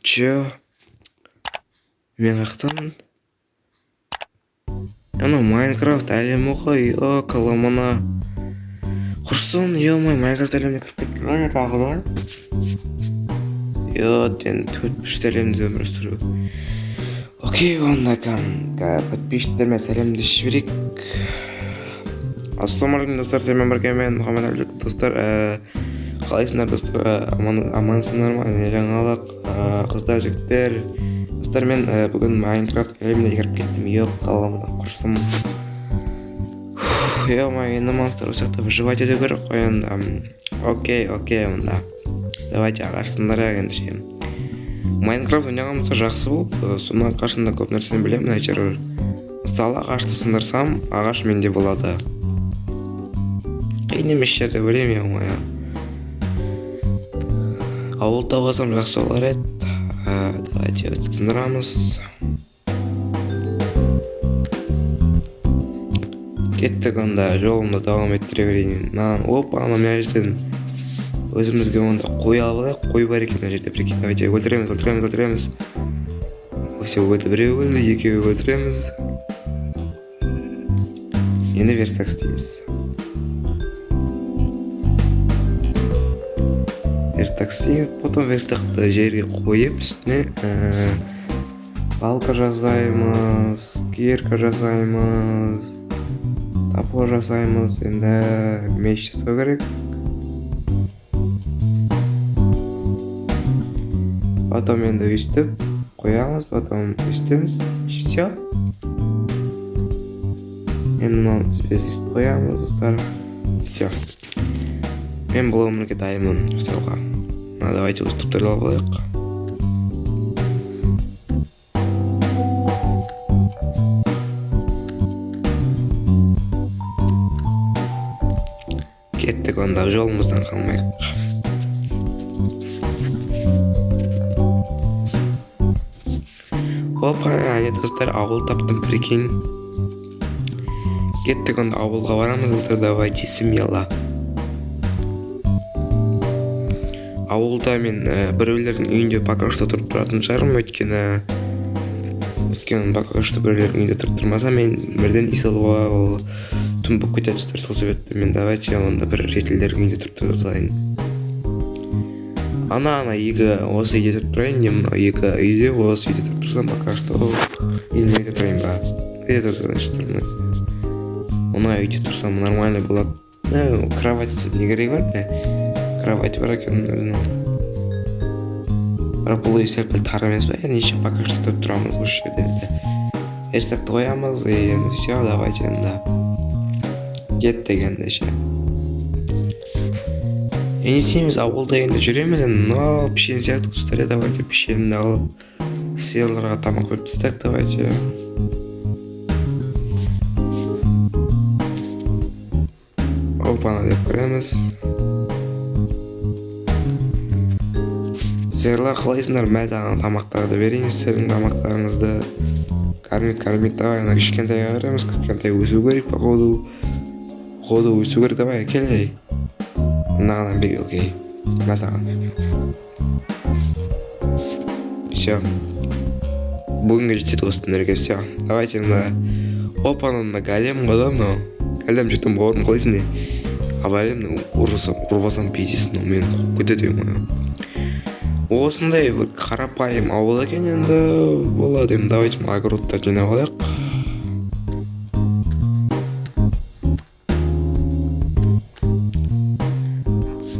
Чё? Мен қаяқтамын? Анау Майнкрафт әлемі ғой, каламана. Құрсын, Майнкрафт әлеміне кіріп кетті тағы да. Сен 4-5 әлемді өмір сүру. Окей, онда подписчиктеріме сәлемді жіберейік. Ассалаумағалейкум достар, сенімен бірге мен Мұхаммед Әбілек. Достар, қалайсыңдар достар? Амансыңдар ма? Жаңалық, қыздар, жігіттер. Достар, мен бүгін Майнкрафт әлеміне кіріп кеттім. Қаламына құрсын. Енді монстр осяқты выживать ету керек қой енді. Окей, онда. Давайте ағашсындар ендіше. Майнкрафт ойнағанымызға жақсы болды. Соның арқасында көп нәрсені білемін әйтеуір. Мысалы ағашты сындырсам, ағаш менде болады. Қиын емес жерде білемін я. Ауыл табасам жақсы болар еді. Давайте өтіп сындырамыз. Кеттік онда, жолымды давам еттіре берейін. Ана мына жерден өзімізге онда қой алайық. Қой бар екен мына жерде, прикинь. Давайте өлтіреміз. Все өлді, біреу өлді, екеуі өлтіреміз. Енді верстак істейміз. Потом верстақты жерге қойып, үстіне балка жасаймыз, кирка жасаймыз, топор жасаймыз. Енді меч жасау керек. Потом енді өстіп қоямыз, потом өстіміз. Все. Енді мынау өстіп қоямыз, достар. Все. Мен бұл өмірге дайынмын жасауға. Давайте уступтарды алайық. Кеттік онда, жолымыздан қалмайық. Достар, ауыл таптым, прикинь. Кеттік онда, ауылға барамыз, достар. Давайте смело. Ауылда мен біреулердің үйінде пока что тұрып тұратын шығармын, өйткені пока что біреулердің үйінде тұрып тұрмаса, мен бірден үй салуға түн болып кетеді достар. Сол себепті мен давайте онда бір шетелдердің үйінде тұрып тұрайын. Ана екі осы үйде тұрып тұрайын, не мына екі үйде осы үйде тұрып тұрсам, пока что үйде тұрайын ба. Үйде тұрсам, мына үйде тұрсам нормально болады. Кровать не керек бар ма? Кровать бар екен өзінің. Бірақ бұл үй сәл тар емес па? Неше пока что тұрып тұрамыз осы жерде. Верстакты қоямыз, енді все, давайте енді. Кеттік енді ше. Не істейміз, ауылда енді жүреміз, но пішен сияқты достар. Давайте пішенді алып сиырларға тамақ беріп тастайық, давайте. Опана деп көреміз. Сиырлар қалайсыңдар? Мәдаған тамақтарды берейін, сіздердің тамақтарыңызды. Кормит, давай, ана кішкентайға қараймыз. Кішкентай өсу керек, походу өсу керек, давай, келей. Мынағынан бері, окей. Мәсаған. Все. Бүгінгі жетеді осындарге, все. Давайте енді. Опана, голем ғой да мынау. Голем жетім бауырым қалайсың не? Абайлемді ұрбасам пейдесін, мен көтеді ема. Осындай бір қарапайым ауыл екен енді болады. Енді давайте огородтар жинап алайық.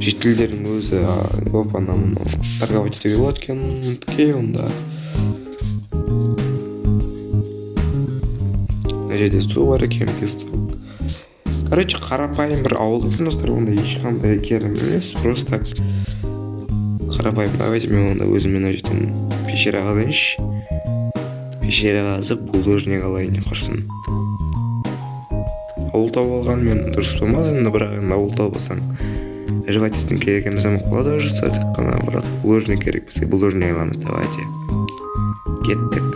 Жителдердің өзі опана мынау торговать етуге болады екен. Окей, онда. Мына жерде су бар екен, песок. Короче, қарапайым бір ауыл екен достар. Онда ешқандай керім емес, просто так. Қарапайым. Давайте мен онда өзіммен өжеттен пещера қалайыншы. Пещера қазып булыжник алайын құрсын. Ауыл тауып алған мен дұрыс болмады енді, бірақ енді ауыл тауып алсаң жевать ететін керек емес амық болады жүрсе, тек қана бірақ булыжник керек бізге, булыжник аламыз. Давайте кеттік.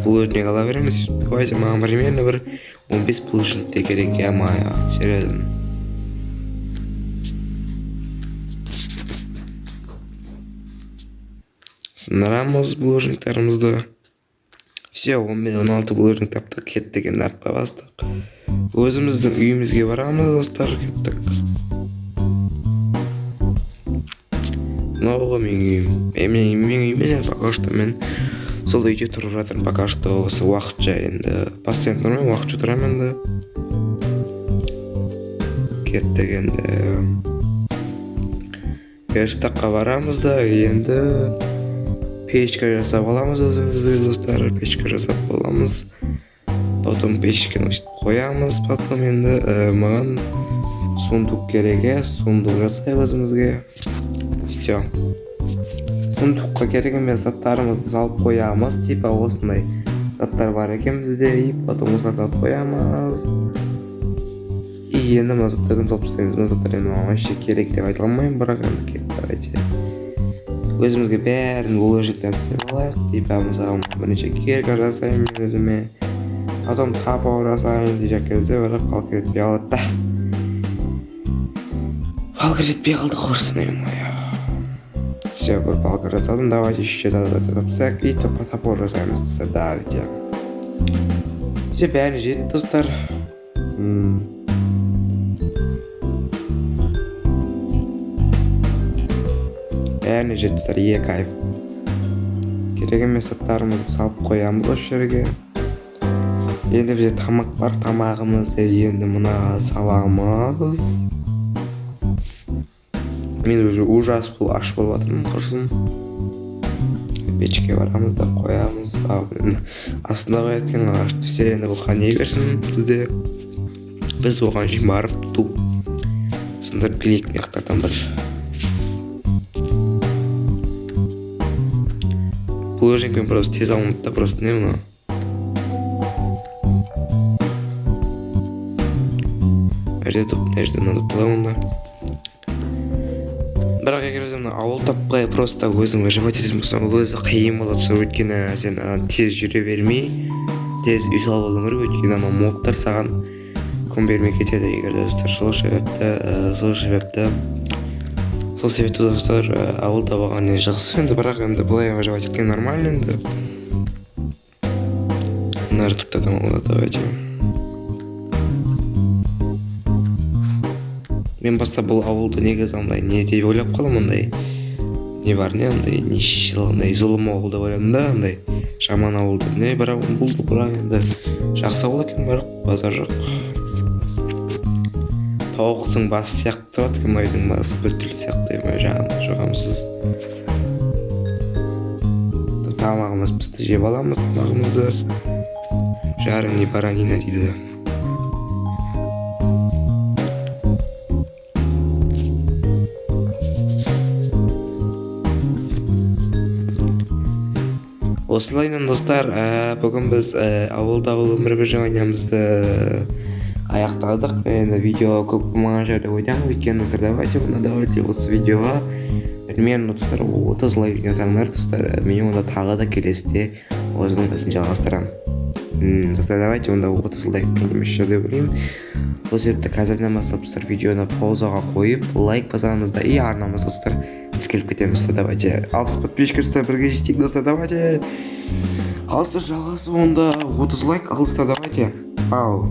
булыжник ала береміз. Давайте маған примерно бір 15 булыжникте керек, я мая, серьезно. Сындырамыз булыжниктарымызды. Все, 15-16 булыжник таптық, кеттік, енді артқа бастық. Өзіміздің үйімізге барамыз, достар, кеттік. Мынау менің үйім. Менің үйім емес, пока что мен сол үйде тұрып жатырмын, пока что осы уақытша енді. Постоянно тұрмаймын, уақытша тұрамын енді. Кеттік енді. Верстаққа барамыз да, енді печка жасап аламыз өзімізді, достар, печка жасап аламыз. Потом печкені қоямыз, потом енді маған сундук керек, сундук жасаймыз өзімізге. Все. Сундукқа керек емес заттарымызды салып қоямыз, типа осындай заттар бар екен бізде, и потом осыларды алып қоямыз. И енді мына заттардан салып тастаймыз. Мына заттар енді маған вообще керек деп айта алмаймын, бірақ енді кетті, давайте. Өзімізге бәрін булыжниктен істеп алайық, типа мысалы бірнеше керка жасаймын мен өзіме, потом тапау жасаймын деген кезде бірақ палка жетпей қалады да. Палка жетпей қалды, құрсын. Все, бір палка жасадым, давайте еще записать и топор жасаймыз, давайте. Все, бәрін жетті, достар. Бәріне жетістер, кайф. Керек емес заттарымызды салып қоямыз осы жерге. Енді бізде тамақ бар, тамағымызды енді мына саламыз. Мен уже аш болып жатырмын, құрсын. Печке барамыз да қоямыз. Астында қоятын ағашты все енді бұл қане берсін бізде. Біз оған жем барып туп сындырып келейік мияқтардан бір. Булыжникпен просто тез алынды да, просто не мына. Әрде топ, нәрде надо плавында. Бірақ егер мына ауыл таппай просто өзің выживать ететін болсаң, өзі қиын болып тұр, өйткені сен тез жүре бермей, тез үй салып алуың керек, өйткені анау мобтар саған күн бермей кетеді. Егер достар сол себепті достар ауыл табаған не жақсы енді, бірақ енді былай выживать еткен нормально енді. Мына туттадан алады, давайте. Мен баста бұл ауылды негіз андай не деп ойлап қалам, андай не бар не, андай нешел, андай зұлым ауыл деп ойладым да, андай жаман ауыл деп. Не, бірақ бұл бірақ енді жақсы ауыл екен, бірақ базар жоқ. Тауықтың басы сияқты тұрады екен, майдың басы бір түрлі сияқты, жағын жоғамсыз. Тамағымыз пісті, жеп аламыз тамағымызды. Жарың баранина дейді. Осылайынан достар, бүгін біз ауылдағы өмір выживаниямызды аяқтадық. Енді видео көп болмаған жерде ойдамын, өйткені достар, давайте осы видеоға примерно достар 30 лайк жасаңдар, достар. Мен онда тағы да келесіде осының ісін жалғастырамын. Достар, давайте онда 30 лайк немесе деп ойлаймын. Бұл себепті қазірден бастап достар видеоны паузаға қойып, лайк басамыз да и арнамызға достар тіркеліп кетеміз. Давайте 60 подписчиктерді бірге жетейік, достар, давайте. Алыстар жалғасы онда 30 лайк, алыстар, давайте. Ау.